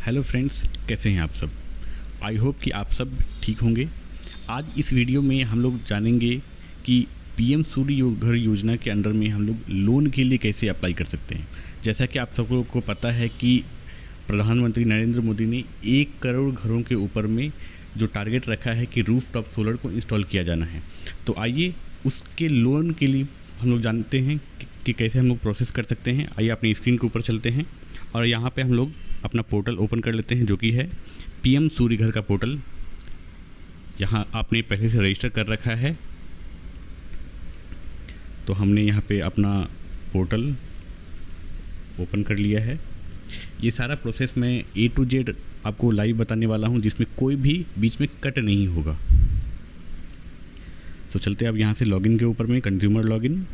Hello friends, कैसे हैं आप सब। आई होप कि आप सब ठीक होंगे। आज इस वीडियो में हम लोग जानेंगे कि पीएम सूर्य घर योजना के अंडर में हम लोग लोन के लिए कैसे अप्लाई कर सकते हैं। जैसा कि आप सबको को पता है कि प्रधानमंत्री नरेंद्र मोदी ने 1 करोड़ घरों के ऊपर में जो टारगेट रखा है कि रूफ टॉप सोलर को इंस्टॉल किया जाना है। तो आइए उसके लोन के लिए हम लोग जानते हैं कि कैसे हम लोग प्रोसेस कर सकते हैं। आइए अपनी स्क्रीन के ऊपर चलते हैं और यहाँ पे हम लोग अपना पोर्टल ओपन कर लेते हैं, जो कि है पीएम सूर्य घर का पोर्टल। यहाँ आपने पहले से रजिस्टर कर रखा है, तो हमने यहाँ पे अपना पोर्टल ओपन कर लिया है। ये सारा प्रोसेस मैं A to Z आपको लाइव बताने वाला हूँ, जिसमें कोई भी बीच में कट नहीं होगा। तो चलते हैं अब यहाँ से लॉगिन के ऊपर में, कंज्यूमर लॉगिन।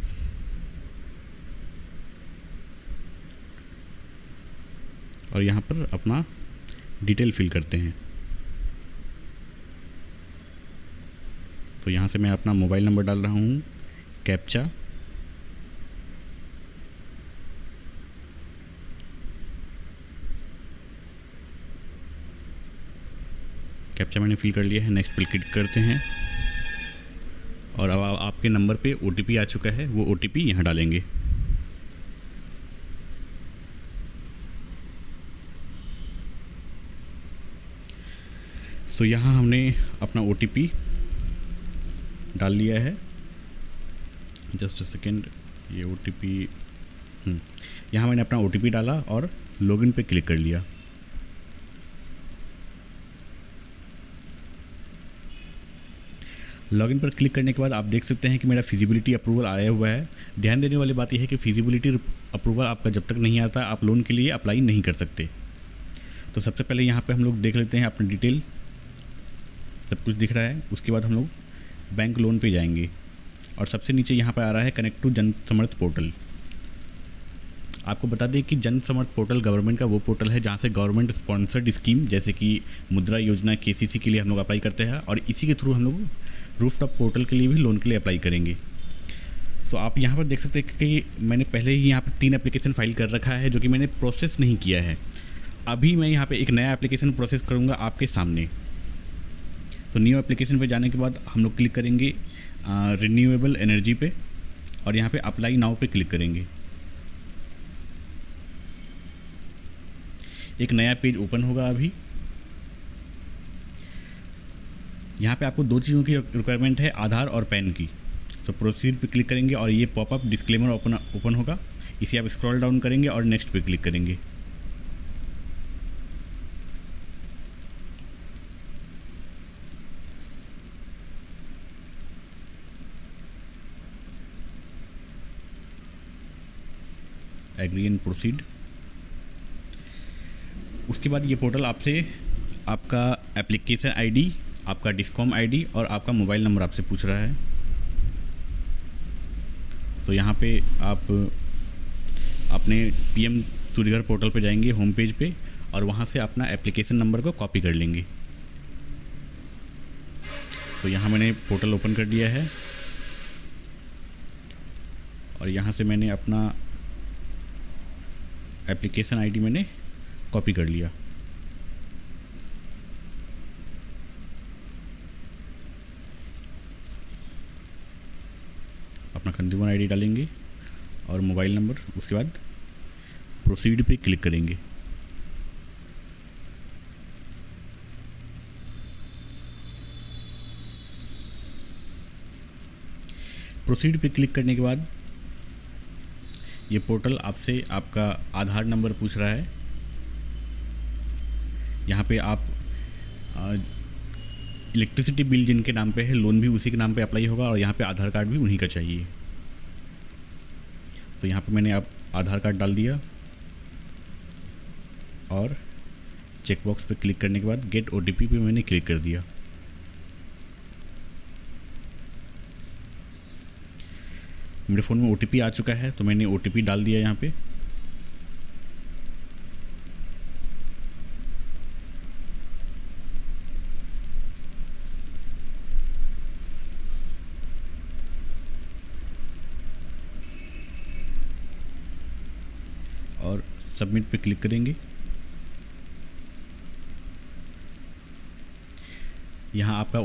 और यहाँ पर अपना डिटेल फिल करते हैं। तो यहाँ से मैं अपना मोबाइल नंबर डाल रहा हूँ, कैप्चा, मैंने फिल कर लिया है। नेक्स्ट पे क्लिक करते हैं और अब आपके नंबर पे OTP आ चुका है, वो OTP यहाँ डालेंगे। तो यहाँ हमने अपना OTP डाल लिया है। जस्ट अ सेकेंड, ये OTP यहाँ मैंने अपना OTP डाला और लॉगिन पे क्लिक कर लिया। लॉगिन पर क्लिक करने के बाद आप देख सकते हैं कि मेरा फिजिबिलिटी अप्रूवल आया हुआ है। ध्यान देने वाली बात यह है कि फिजिबिलिटी अप्रूवल आपका जब तक नहीं आता आप लोन के लिए अप्लाई नहीं कर सकते। तो सबसे पहले यहाँ पे हम लोग देख लेते हैं अपनी डिटेल, सब कुछ दिख रहा है। उसके बाद हम लोग बैंक लोन पे जाएंगे और सबसे नीचे यहाँ पर आ रहा है कनेक्ट टू जन समर्थ पोर्टल। आपको बता दें कि जन समर्थ पोर्टल गवर्नमेंट का वो पोर्टल है जहाँ से गवर्नमेंट स्पॉन्सर्ड स्कीम जैसे कि मुद्रा योजना, KCC के लिए हम लोग अप्लाई करते हैं और इसी के थ्रू हम लोग रूफटॉप पोर्टल के लिए भी लोन के लिए अप्लाई करेंगे। सो आप यहाँ पर देख सकते हैं कि मैंने पहले ही यहाँ पर 3 एप्लीकेशन फाइल कर रखा है, जो कि मैंने प्रोसेस नहीं किया है। अभी मैं यहाँ पर एक नया एप्लीकेशन प्रोसेस करूँगा आपके सामने। तो न्यू एप्लीकेशन पे जाने के बाद हम लोग क्लिक करेंगे रिन्यूएबल एनर्जी पे और यहाँ पे अप्लाई नाउ पे क्लिक करेंगे। एक नया पेज ओपन होगा अभी। यहाँ पे आपको 2 चीज़ों की रिक्वायरमेंट है, आधार और पैन की। तो प्रोसीड पे क्लिक करेंगे और ये पॉपअप डिस्क्लेमर ओपन होगा। इसे आप स्क्रॉल डाउन करेंगे और नेक्स्ट पे क्लिक करेंगे। Agree and proceed. उसके बाद ये पोर्टल आपसे आपका एप्लीकेशन ID, आपका डिस्कॉम ID और आपका मोबाइल नंबर आपसे पूछ रहा है। तो यहाँ पे आप अपने पीएम सूर्य घर पोर्टल पे जाएंगे, होम पेज पे, और वहाँ से अपना एप्लीकेशन नंबर को कॉपी कर लेंगे। तो यहाँ मैंने पोर्टल ओपन कर दिया है और यहाँ से मैंने अपना एप्लीकेशन ID मैंने कॉपी कर लिया। अपना कंज्यूमर ID डालेंगे और मोबाइल नंबर, उसके बाद प्रोसीड पे क्लिक करेंगे। प्रोसीड पे क्लिक करने के बाद ये पोर्टल आपसे आपका आधार नंबर पूछ रहा है। यहाँ पे आप इलेक्ट्रिसिटी बिल जिनके नाम पे है, लोन भी उसी के नाम पे अप्लाई होगा और यहाँ पे आधार कार्ड भी उन्हीं का चाहिए। तो यहाँ पे मैंने आप आधार कार्ड डाल दिया और चेकबॉक्स पे क्लिक करने के बाद गेट OTP पे मैंने क्लिक कर दिया। मेरे फ़ोन में OTP आ चुका है, तो मैंने OTP डाल दिया यहाँ पे। और सबमिट पे क्लिक करेंगे। यहाँ आपका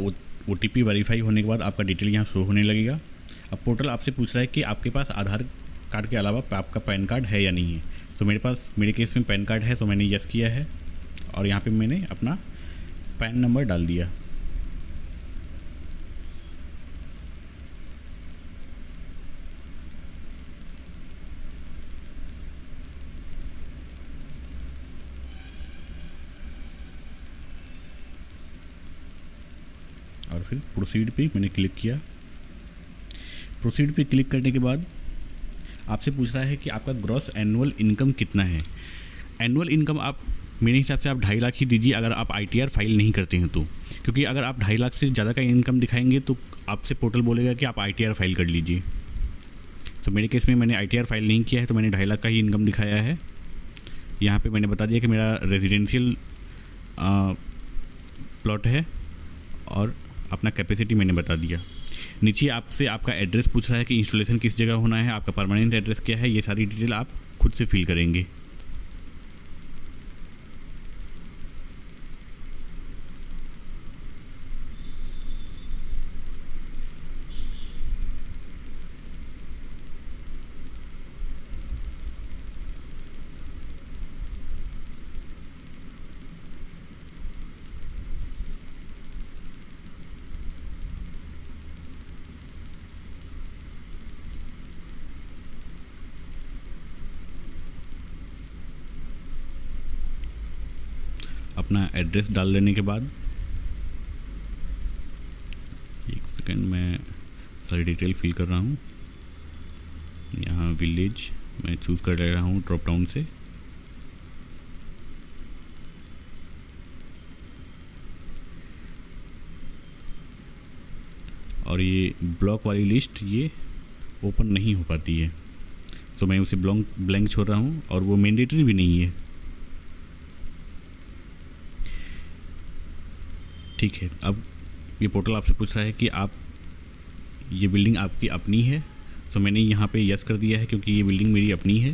OTP वेरीफाई होने के बाद आपका डिटेल यहाँ शो होने लगेगा। अब पोर्टल आपसे पूछ रहा है कि आपके पास आधार कार्ड के अलावा आपका पैन कार्ड है या नहीं है। तो मेरे केस में पैन कार्ड है, तो मैंने यस किया है और यहाँ पे मैंने अपना पैन नंबर डाल दिया। और फिर प्रोसीड पे मैंने क्लिक किया। प्रोसीड पे क्लिक करने के बाद आपसे पूछ रहा है कि आपका ग्रॉस एनुअल इनकम कितना है। एनुअल इनकम आप मेरे हिसाब से आप 2.5 लाख ही दीजिए अगर आप ITR फाइल नहीं करते हैं तो, क्योंकि अगर आप 2.5 लाख से ज़्यादा का इनकम दिखाएंगे तो आपसे पोर्टल बोलेगा कि आप ITR फाइल कर लीजिए। तो मेरे केस में मैंने ITR फाइल नहीं किया है, तो मैंने 2.5 लाख का ही इनकम दिखाया है। यहाँ पे मैंने बता दिया कि मेरा रेजिडेंशियल प्लॉट है और अपना कैपेसिटी मैंने बता दिया। नीचे आपसे आपका एड्रेस पूछ रहा है कि इंस्टॉलेशन किस जगह होना है, आपका परमानेंट एड्रेस क्या है, ये सारी डिटेल आप खुद से फिल करेंगे। अपना एड्रेस डाल देने के बाद एक सेकंड में सारी डिटेल फिल कर रहा हूँ। यहाँ विलेज मैं चूज़ कर ले रहा हूँ ड्रॉप डाउन से। और ये ब्लॉक वाली लिस्ट ये ओपन नहीं हो पाती है, तो मैं उसे ब्लैंक छोड़ रहा हूँ और वो मैंडेटरी भी नहीं है। ठीक है, अब ये पोर्टल आपसे पूछ रहा है कि आप ये बिल्डिंग आपकी अपनी है, तो मैंने यहाँ पे यस कर दिया है क्योंकि ये बिल्डिंग मेरी अपनी है।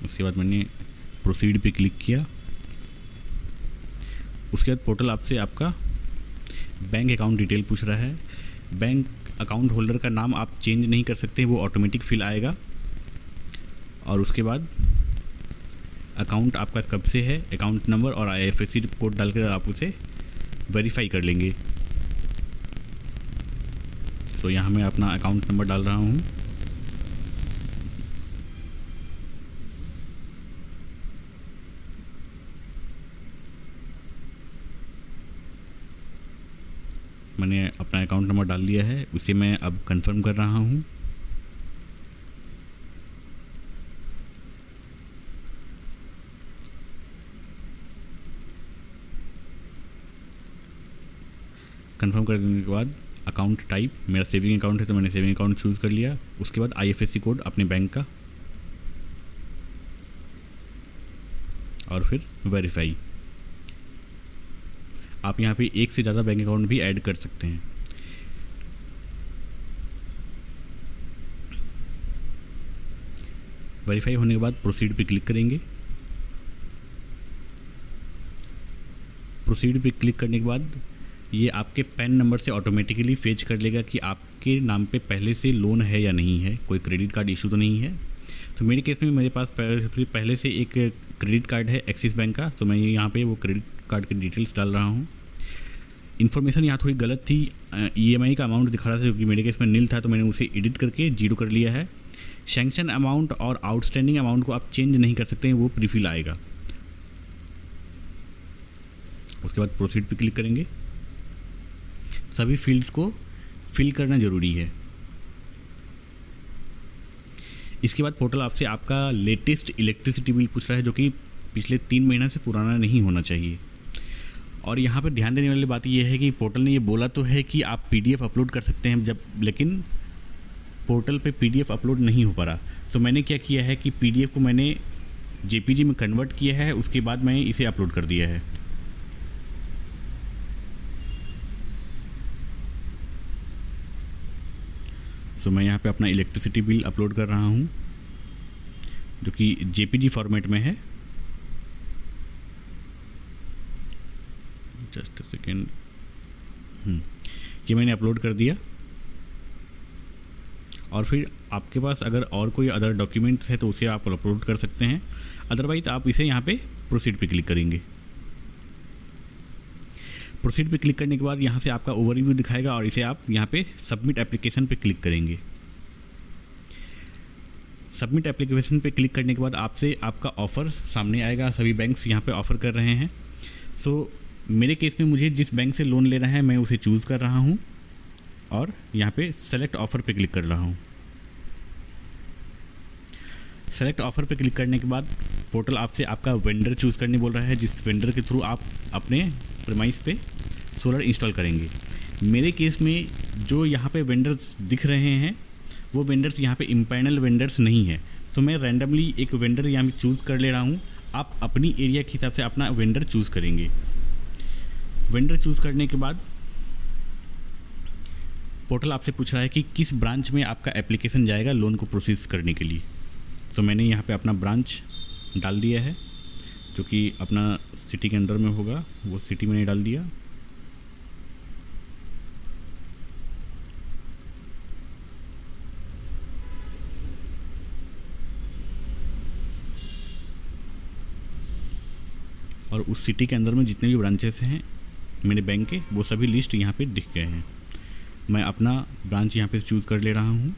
उसके बाद मैंने प्रोसीड पे क्लिक किया। उसके बाद पोर्टल आपसे आपका बैंक अकाउंट डिटेल पूछ रहा है। बैंक अकाउंट होल्डर का नाम आप चेंज नहीं कर सकते, वो ऑटोमेटिक फिल आएगा। और उसके बाद अकाउंट आपका कब से है, अकाउंट नंबर और IFSC कोड डालकर आप उसे वेरीफाई कर लेंगे। तो यहाँ मैं अपना अकाउंट नंबर डाल रहा हूँ। मैंने अपना अकाउंट नंबर डाल दिया है, उसे मैं अब कंफर्म कर रहा हूँ। कंफर्म कर देने के बाद अकाउंट टाइप मेरा सेविंग अकाउंट है, तो मैंने सेविंग अकाउंट चूज़ कर लिया। उसके बाद IFSC कोड अपने बैंक का और फिर वेरीफाई। आप यहाँ पे एक से ज़्यादा बैंक अकाउंट भी ऐड कर सकते हैं। वेरीफाई होने के बाद प्रोसीड पे क्लिक करेंगे। प्रोसीड पे क्लिक करने के बाद ये आपके पैन नंबर से ऑटोमेटिकली फेच कर लेगा कि आपके नाम पे पहले से लोन है या नहीं है, कोई क्रेडिट कार्ड इशू तो नहीं है। तो मेरे केस में मेरे पास पहले से एक क्रेडिट कार्ड है एक्सिस बैंक का, तो मैं यहाँ पे वो क्रेडिट कार्ड की डिटेल्स डाल रहा हूँ। इन्फॉर्मेशन यहाँ थोड़ी गलत थी, EMI का अमाउंट दिखा रहा था क्योंकि मेरे केस में नील था, तो मैंने उसे एडिट करके 0 कर लिया है। सैंक्शन अमाउंट और आउटस्टैंडिंग अमाउंट को आप चेंज नहीं कर सकते हैं, वो प्रीफिल आएगा। उसके बाद प्रोसीड पे क्लिक करेंगे। सभी फील्ड्स को फिल करना ज़रूरी है। इसके बाद पोर्टल आपसे आपका लेटेस्ट इलेक्ट्रिसिटी बिल पूछ रहा है, जो कि पिछले 3 महीना से पुराना नहीं होना चाहिए। और यहाँ पर ध्यान देने वाली बात यह है कि पोर्टल ने ये बोला तो है कि आप PDF अपलोड कर सकते हैं लेकिन पोर्टल पे PDF अपलोड नहीं हो पा रहा। तो मैंने क्या किया है कि PDF को मैंने JPG में कन्वर्ट किया है, उसके बाद मैंने इसे अपलोड कर दिया है। तो मैं यहाँ पे अपना इलेक्ट्रिसिटी बिल अपलोड कर रहा हूँ। जो कि JPG फॉर्मेट में है। जस्ट अ सेकेंड, ये मैंने अपलोड कर दिया। और फिर आपके पास अगर और कोई अदर डॉक्यूमेंट्स है तो उसे आप अपलोड कर सकते हैं, अदरवाइज़ आप इसे यहाँ पे प्रोसीड पे क्लिक करेंगे। प्रोसीड पे क्लिक करने के बाद यहाँ से आपका ओवरव्यू दिखाएगा और इसे आप यहाँ पे सबमिट एप्लीकेशन पे क्लिक करेंगे। सबमिट एप्लीकेशन पे क्लिक करने के बाद आपसे आपका ऑफ़र सामने आएगा। सभी बैंक्स यहाँ पे ऑफ़र कर रहे हैं। सो मेरे केस में मुझे जिस बैंक से लोन लेना है मैं उसे चूज़ कर रहा हूँ और यहाँ पे सेलेक्ट ऑफ़र पे क्लिक कर रहा हूँ। सेलेक्ट ऑफ़र पे क्लिक करने के बाद पोर्टल आपसे आपका वेंडर चूज़ करने बोल रहा है, जिस वेंडर के थ्रू आप अपने प्रीमाइस पे सोलर इंस्टॉल करेंगे। मेरे केस में जो यहाँ पे वेंडर्स दिख रहे हैं वो वेंडर्स यहाँ पे इम्पैनल वेंडर्स नहीं है, तो मैं रैंडमली एक वेंडर यहाँ पे चूज़ कर ले रहा हूँ। आप अपनी एरिया के हिसाब से अपना वेंडर चूज़ करेंगे। वेंडर चूज़ करने के बाद पोर्टल आपसे पूछ रहा है कि किस ब्रांच में आपका एप्लीकेशन जाएगा लोन को प्रोसेस करने के लिए। तो मैंने यहाँ पे अपना ब्रांच डाल दिया है, जो कि अपना सिटी के अंदर में होगा, वो सिटी मैंने डाल दिया। और उस सिटी के अंदर में जितने भी ब्रांचेस हैं मेरे बैंक के, वो सभी लिस्ट यहाँ पे दिख गए हैं। मैं अपना ब्रांच यहाँ पे चूज़ कर ले रहा हूँ।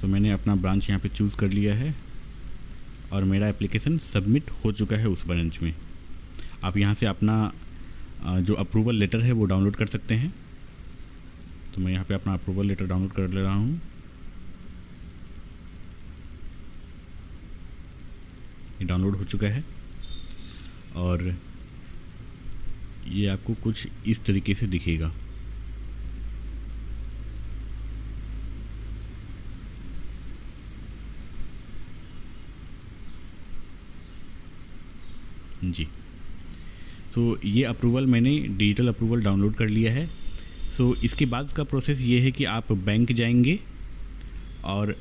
तो मैंने अपना ब्रांच यहाँ पे चूज़ कर लिया है और मेरा एप्लीकेशन सबमिट हो चुका है उस ब्रांच में। आप यहाँ से अपना जो अप्रूवल लेटर है वो डाउनलोड कर सकते हैं। तो मैं यहाँ पे अपना अप्रूवल लेटर डाउनलोड कर ले रहा हूँ। ये डाउनलोड हो चुका है और ये आपको कुछ इस तरीके से दिखेगा। जी, तो ये अप्रूवल मैंने डिजिटल अप्रूवल डाउनलोड कर लिया है। सो इसके बाद का प्रोसेस ये है कि आप बैंक जाएंगे और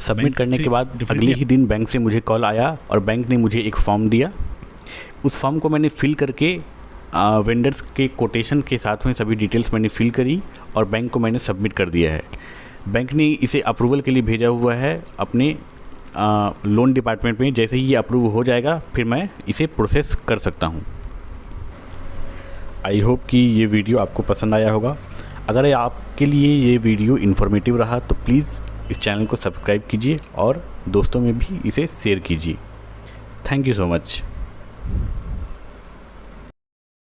सबमिट करने के बाद अगले ही दिन बैंक से मुझे कॉल आया और बैंक ने मुझे एक फॉर्म दिया। उस फॉर्म को मैंने फिल करके वेंडर्स के कोटेशन के साथ में सभी डिटेल्स मैंने फिल करी और बैंक को मैंने सबमिट कर दिया है। बैंक ने इसे अप्रूवल के लिए भेजा हुआ है अपने लोन डिपार्टमेंट में। जैसे ही ये अप्रूव हो जाएगा फिर मैं इसे प्रोसेस कर सकता हूँ। आई होप कि ये वीडियो आपको पसंद आया होगा। अगर आपके लिए ये वीडियो इन्फॉर्मेटिव रहा तो प्लीज़ इस चैनल को सब्सक्राइब कीजिए और दोस्तों में भी इसे शेयर कीजिए। Thank you so much.